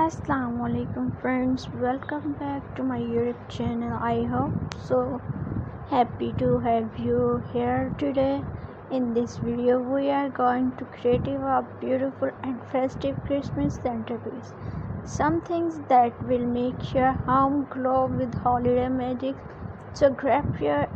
Assalamu alaikum friends, welcome back to my YouTube channel. I hope so happy to have you here today. In this video we are going to create a beautiful and festive Christmas centerpiece. Some things that will make your home glow with holiday magic. So grab your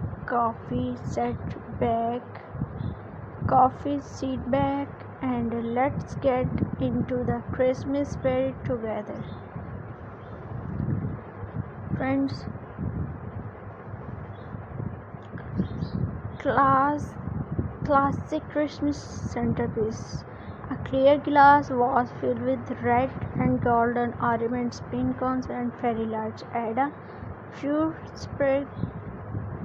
seat back and let's get into the Christmas spirit together. Friends, classic Christmas centerpiece. A clear glass vase filled with red and golden ornaments, pin cones and fairy lights. Add a few sprigs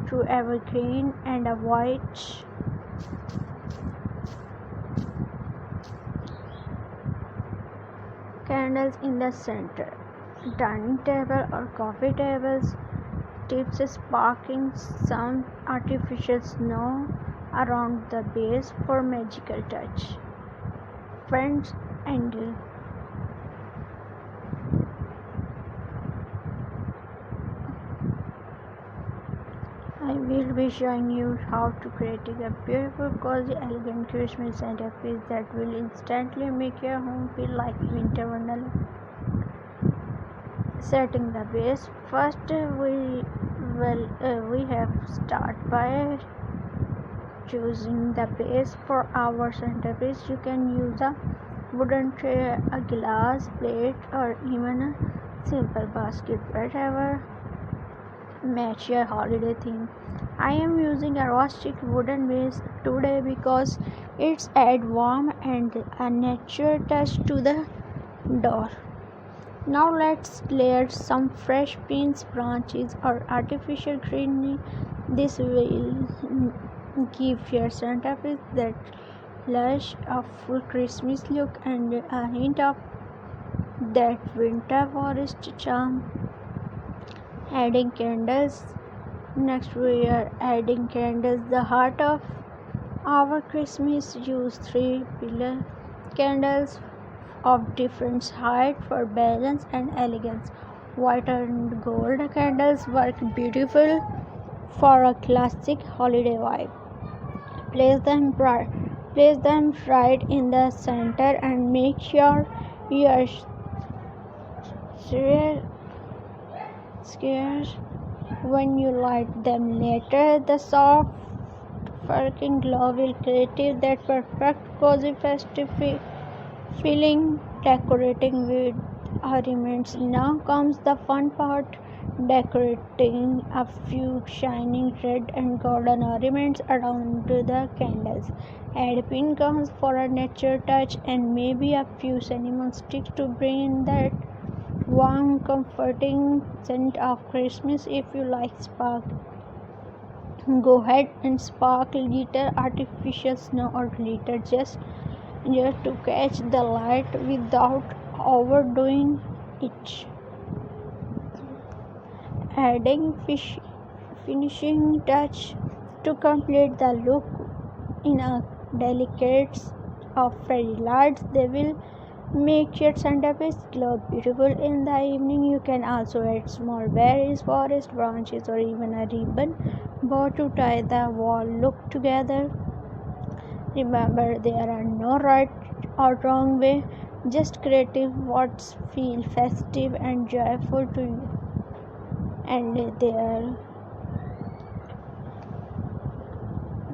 to evergreen and a white candles in the center. Dining table or coffee tables, tips sparkling some artificial snow around the base for magical touch. Friends, and I will be showing you how to create a beautiful, cozy, elegant Christmas centerpiece that will instantly make your home feel like winter wonderland. Setting the base. First, we have start by choosing the base for our centerpiece. You can use a wooden tray, a glass plate, or even a simple basket, whatever match your holiday theme. I am using a rustic wooden base today because it's add warmth and a natural touch to the door. Now let's layer some fresh pins, branches or artificial greenery. This will give your centerpiece that lush, a full Christmas look and a hint of that winter forest charm. Adding candles. Next we are adding candles, the heart of our Christmas. Use 3 pillar candles of different height for balance and elegance. White and gold candles work beautiful for a classic holiday vibe. Place them right in the center and make sure you are scared when you light them later. The soft flickering glow will create that perfect cozy festive feeling. Decorating with ornaments. Now comes the fun part, decorating a few shining red and golden ornaments around the candles. Add pin cones for a natural touch and maybe a few cinnamon sticks to bring in that warm, comforting scent of Christmas. If you like spark, go ahead and sparkle glitter, artificial snow or glitter just to catch the light without overdoing it. Adding finishing touch to complete the look in a delicate of fairy lights. They will make your centerpiece glow beautiful in the evening. You can also add small berries, forest branches or even a ribbon bow to tie the wall look together. Remember, there are no right or wrong way, just creative what feel festive and joyful to you. And their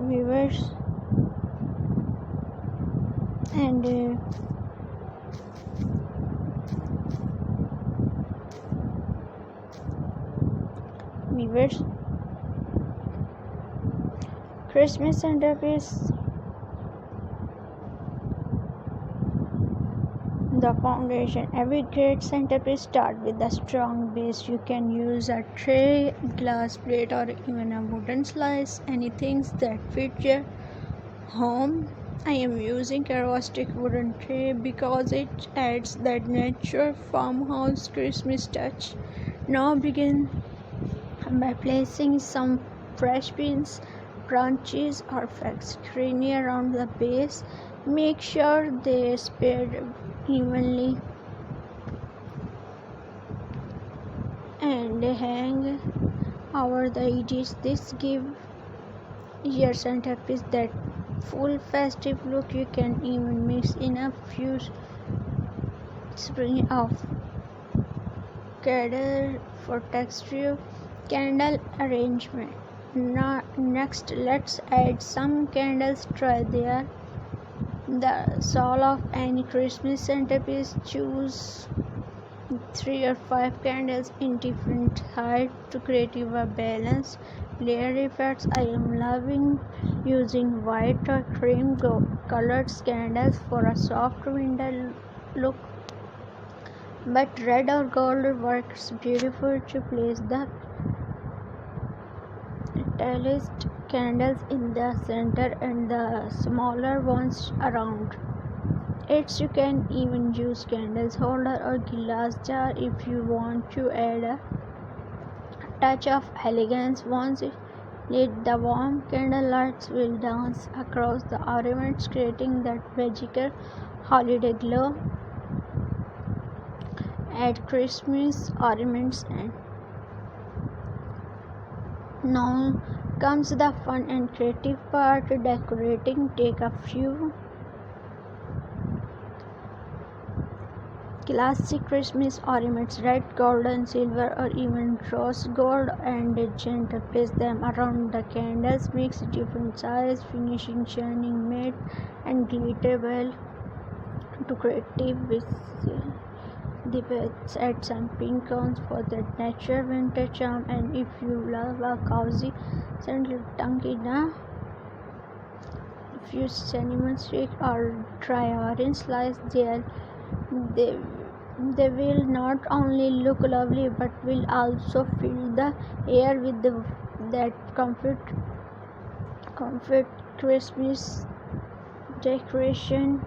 viewers and viewers, Christmas centerpiece. The foundation. Every great centerpiece starts with a strong base. You can use a tray, glass plate or even a wooden slice, anything that fits your home. I am using a rustic wooden tray because it adds that natural farmhouse Christmas touch. Now begin by placing some fresh pins, branches or flags greenery around the base. Make sure they spread evenly and hang over the edges. This gives your centerpiece that full festive look. You can even mix in a few sprinkles of cedar for texture candle arrangement. Now, next, let's add some candles. Try there the soul of any Christmas centerpiece. Choose 3 or 5 candles in different heights to create a balanced layer effects. I am loving using white or cream colored candles for a soft winter look, but red or gold works beautiful to place the tallest candles in the center and the smaller ones around it. You can even use candles holder or glass jar if you want to add a touch of elegance. Once lit, the warm candle lights will dance across the ornaments, creating that magical holiday glow. Add Christmas ornaments, and now comes the fun and creative part, decorating. Take a few classic Christmas ornaments, red, golden, silver, or even rose gold, and gently place them around the candles. Mix different size, finishing shining matte and glitterable to creative with the beds. Add some pink cones for that natural winter charm, and if you love a cozy scent, dunk in a few cinnamon stick or dry orange slice. They, they will not only look lovely but will also fill the air with that comfort Christmas decoration.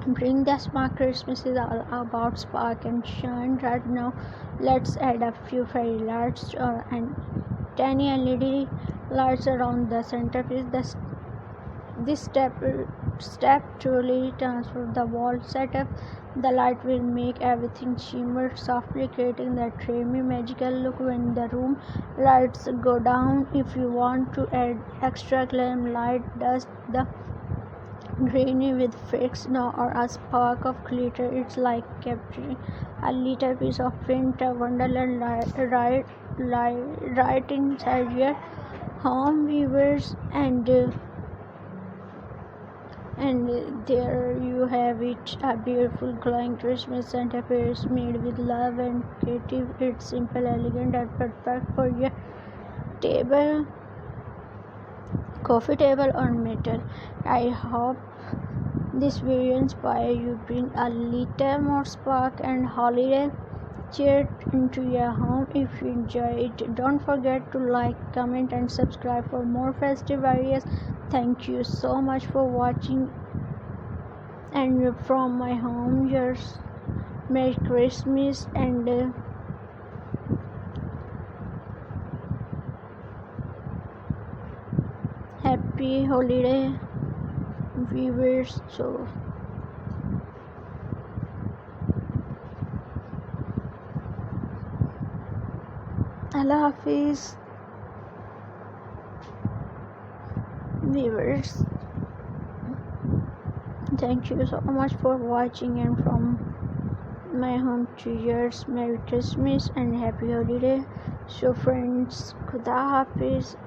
Bring the spark. Christmas is all about spark and shine. Right now, let's add a few fairy lights and tiny LED lights around the centerpiece. This step truly transforms the wall setup. The light will make everything shimmer softly, creating that dreamy, magical look when the room lights go down. If you want to add extra glam light, dust the greeny with fake snow or a spark of glitter. It's like capturing a little piece of winter wonderland right inside your home, viewers. And there you have it, a beautiful glowing Christmas centerpiece made with love and creative. It's simple, elegant, and perfect for your table, coffee table, or metal. I hope this video inspire you, bring a little more spark and holiday cheer into your home. If you enjoy it, don't forget to like, comment, and subscribe for more festive ideas. Thank you so much for watching, and from my home, yours, Merry Christmas and happy holiday, viewers. So Allah Hafiz, viewers. Thank you so much for watching, and from my home to yours, Merry Christmas and happy holiday. So friends, Khuda Hafiz.